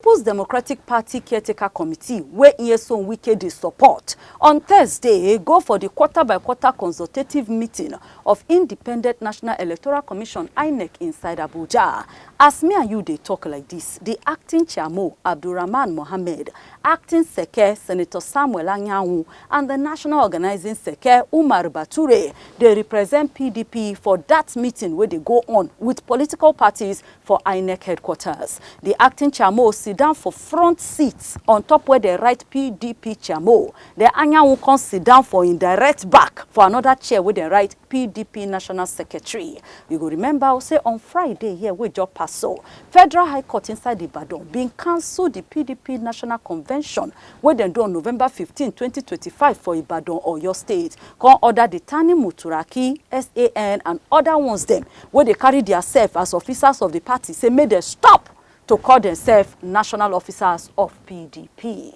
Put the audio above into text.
People's Democratic Party Caretaker Committee, where Nyesom Wike dey support, on Thursday go for the quarter-by-quarter consultative meeting of Independent National Electoral Commission INEC inside Abuja. As me and you they talk like this, the acting chairman Abdurrahman Mohammed, acting Seke Senator Samuel Anyanwu, and the national organizing Seke Umar Bature, they represent PDP for that meeting where they go on with political parties for INEC headquarters. The acting chairman sit down for front seats on top where they write PDP chairman. The Anyanwu can sit down for indirect back for another chair where they write PDP National Secretary. You go remember, say on Friday here we just pass so Federal High Court inside Ibadan being cancelled the PDP National Convention where they do on November 15, 2025 for Ibadan or your state. Can order the Tanimu Turaki, SAN and other ones them where they carry their self as officers of the party say may they stop to call themselves national officers of PDP.